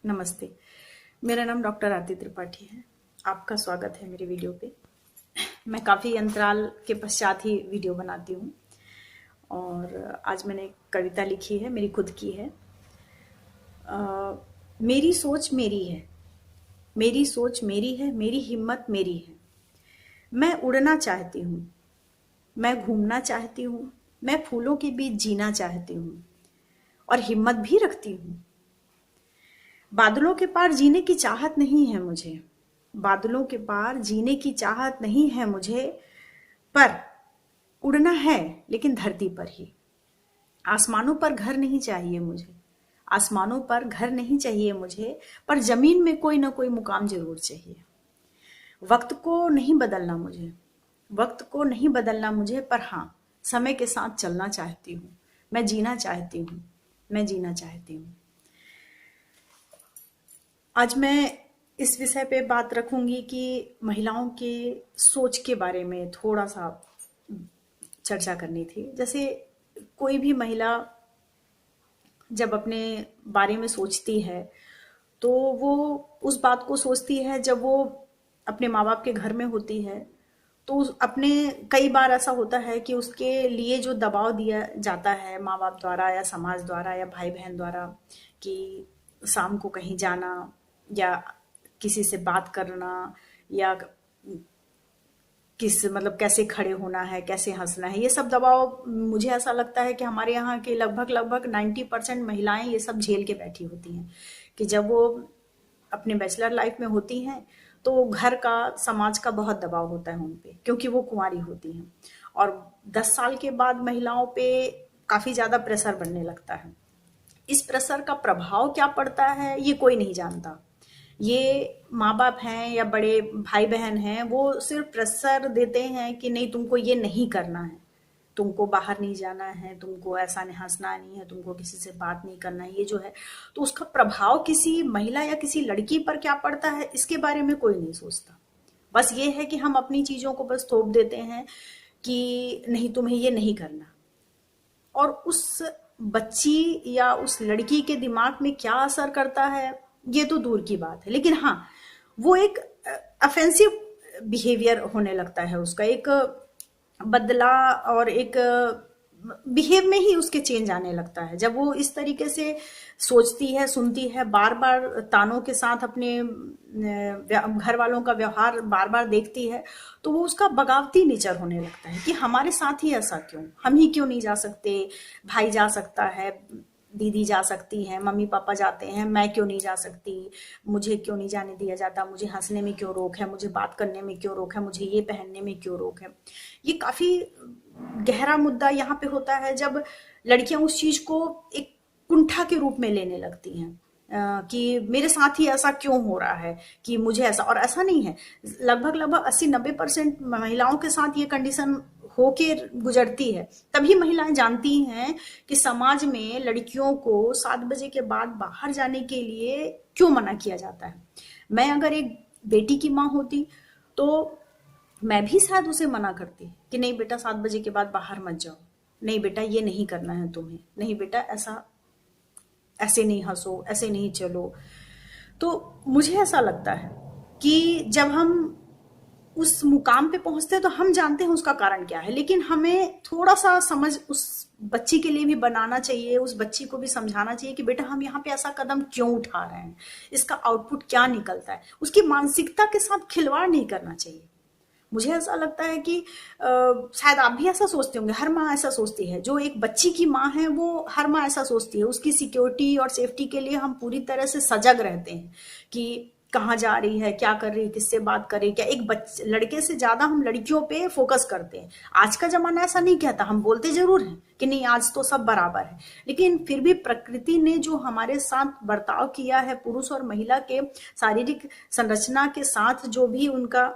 नमस्ते। मेरा नाम डॉक्टर आरती त्रिपाठी है। आपका स्वागत है मेरे वीडियो पे। मैं काफ़ी अंतराल के पश्चात ही वीडियो बनाती हूँ और आज मैंने एक कविता लिखी है, मेरी खुद की है। मेरी सोच मेरी है, मेरी सोच मेरी है, मेरी हिम्मत मेरी है। मैं उड़ना चाहती हूँ, मैं घूमना चाहती हूँ, मैं फूलों के बीच जीना चाहती हूँ और हिम्मत भी रखती हूँ। बादलों के पार जीने की चाहत नहीं है मुझे, बादलों के पार जीने की चाहत नहीं है मुझे, पर उड़ना है लेकिन धरती पर ही। आसमानों पर घर नहीं चाहिए मुझे, आसमानों पर घर नहीं चाहिए मुझे, पर जमीन में कोई ना कोई मुकाम जरूर चाहिए। वक्त को नहीं बदलना मुझे, वक्त को नहीं बदलना मुझे, पर हाँ समय के साथ चलना चाहती हूँ। मैं जीना चाहती हूँ, मैं जीना चाहती हूँ। आज मैं इस विषय पे बात रखूंगी कि महिलाओं के सोच के बारे में थोड़ा सा चर्चा करनी थी। जैसे कोई भी महिला जब अपने बारे में सोचती है तो वो उस बात को सोचती है जब वो अपने माँ बाप के घर में होती है। तो अपने कई बार ऐसा होता है कि उसके लिए जो दबाव दिया जाता है माँ बाप द्वारा या समाज द्वारा या भाई बहन द्वारा कि शाम को कहीं जाना या किसी से बात करना या किस मतलब कैसे खड़े होना है, कैसे हंसना है, ये सब दबाव मुझे ऐसा लगता है कि हमारे यहाँ के लगभग 90% महिलाएं ये सब झेल के बैठी होती हैं कि जब वो अपने बैचलर लाइफ में होती हैं तो घर का समाज का बहुत दबाव होता है उन पे क्योंकि वो कुंवारी होती हैं और 10 साल के बाद महिलाओं पे काफी ज्यादा प्रेशर बनने लगता है। इस प्रेशर का प्रभाव क्या पड़ता है ये कोई नहीं जानता। ये माँ बाप हैं या बड़े भाई बहन हैं वो सिर्फ प्रेशर देते हैं कि नहीं तुमको ये नहीं करना है, तुमको बाहर नहीं जाना है, तुमको ऐसा नहीं हंसना नहीं है, तुमको किसी से बात नहीं करना है, ये जो है। तो उसका प्रभाव किसी महिला या किसी लड़की पर क्या पड़ता है इसके बारे में कोई नहीं सोचता। बस ये है कि हम अपनी चीजों को बस थोप देते हैं कि नहीं तुम्हें ये नहीं करना। और उस बच्ची या उस लड़की के दिमाग में क्या असर करता है ये तो दूर की बात है, लेकिन हाँ वो एक अफेंसिव बिहेवियर होने लगता है, उसका एक बदला और एक बिहेव में ही उसके चेंज आने लगता है। जब वो इस तरीके से सोचती है, सुनती है, बार बार तानों के साथ अपने घर वालों का व्यवहार बार बार देखती है तो वो उसका बगावती नेचर होने लगता है कि हमारे साथ ही ऐसा क्यों, हम ही क्यों नहीं जा सकते, भाई जा सकता है, दीदी जा सकती है, मम्मी पापा जाते हैं, मैं क्यों नहीं जा सकती, मुझे क्यों नहीं जाने दिया जाता, मुझे हंसने में क्यों रोक है, मुझे बात करने में क्यों रोक है, मुझे ये पहनने में क्यों रोक है। ये काफी गहरा मुद्दा यहाँ पे होता है जब लड़कियां उस चीज को एक कुंठा के रूप में लेने लगती हैं कि मेरे साथ ही ऐसा क्यों हो रहा है कि मुझे ऐसा, और ऐसा नहीं है। लगभग 80-90% महिलाओं के साथ ये कंडीशन होके गुजरती है। तभी महिलाएं जानती हैं कि समाज में लड़कियों को 7 बजे के बाद बाहर जाने के लिए क्यों मना किया जाता है। मैं अगर एक बेटी की माँ होती तो मैं भी शायद उसे मना करती कि नहीं बेटा 7 बजे के बाद बाहर मत जाओ, नहीं बेटा ये नहीं करना है तुम्हें, नहीं बेटा ऐसा ऐसे नहीं हंसो, ऐसे नहीं चलो। तो मुझे ऐसा लगता है कि जब हम उस मुकाम पे पहुंचते हैं तो हम जानते हैं उसका कारण क्या है, लेकिन हमें थोड़ा सा समझ उस बच्ची के लिए भी बनाना चाहिए, उस बच्ची को भी समझाना चाहिए कि बेटा हम यहाँ पे ऐसा कदम क्यों उठा रहे हैं, इसका आउटपुट क्या निकलता है। उसकी मानसिकता के साथ खिलवाड़ नहीं करना चाहिए। मुझे ऐसा लगता है कि शायद आप भी ऐसा सोचते होंगे, हर माँ ऐसा सोचती है, जो एक बच्ची की माँ है वो हर माँ ऐसा सोचती है। उसकी सिक्योरिटी और सेफ्टी के लिए हम पूरी तरह से सजग रहते हैं कि कहाँ जा रही है, क्या कर रही है, किससे बात कर रही है, क्या एक लड़के से ज्यादा हम लड़कियों पे फोकस करते हैं। आज का जमाना ऐसा नहीं कहता, हम बोलते जरूर हैं कि नहीं आज तो सब बराबर है, लेकिन फिर भी प्रकृति ने जो हमारे साथ बर्ताव किया है, पुरुष और महिला के शारीरिक संरचना के साथ जो भी उनका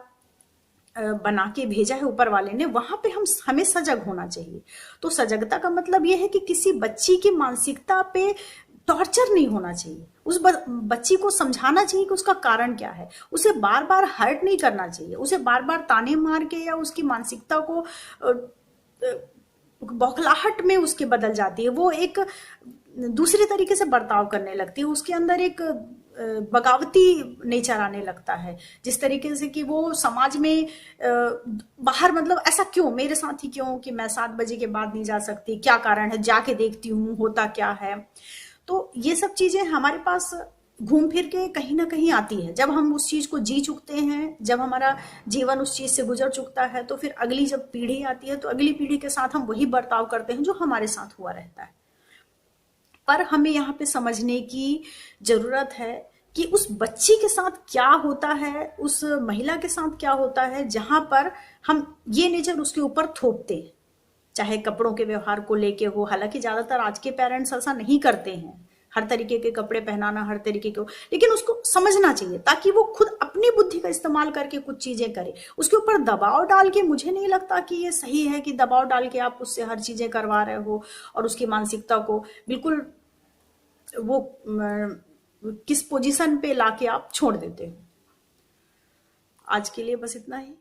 बना के भेजा है ऊपर वाले ने, वहां पे हमें सजग होना चाहिए। तो सजगता का मतलब यह है कि किसी बच्ची की मानसिकता पे टॉर्चर नहीं होना चाहिए। उस बच्ची को समझाना चाहिए कि उसका कारण क्या है, उसे बार बार हर्ट नहीं करना चाहिए, उसे बार बार ताने मार के या उसकी मानसिकता को बौखलाहट में उसके बदल जाती है, वो एक दूसरे तरीके से बर्ताव करने लगती है, उसके अंदर एक बगावती नेचर आने लगता है, जिस तरीके से कि वो समाज में बाहर, मतलब ऐसा क्यों, मेरे साथ ही क्यों कि मैं 7 बजे के बाद नहीं जा सकती, क्या कारण है, जाके देखती हूँ होता क्या है। तो ये सब चीजें हमारे पास घूम फिर के कहीं ना कहीं आती है। जब हम उस चीज को जी चुकते हैं, जब हमारा जीवन उस चीज से गुजर चुकता है, तो फिर अगली जब पीढ़ी आती है तो अगली पीढ़ी के साथ हम वही बर्ताव करते हैं जो हमारे साथ हुआ रहता है। पर हमें यहाँ पे समझने की जरूरत है कि उस बच्ची के साथ क्या होता है, उस महिला के साथ क्या होता है, जहां पर हम ये नेचर उसके ऊपर थोपते हैं, चाहे कपड़ों के व्यवहार को लेके हो। हालांकि ज्यादातर आज के पेरेंट्स ऐसा नहीं करते हैं, हर तरीके के कपड़े पहनाना, हर तरीके को, लेकिन उसको समझना चाहिए ताकि वो खुद अपनी बुद्धि का इस्तेमाल करके कुछ चीजें करे। उसके ऊपर दबाव डाल के मुझे नहीं लगता कि ये सही है कि दबाव डाल के आप उससे हर चीजें करवा रहे हो और उसकी मानसिकता को बिल्कुल वो किस पोजीशन पे लाके आप छोड़ देते हो। आज के लिए बस इतना ही।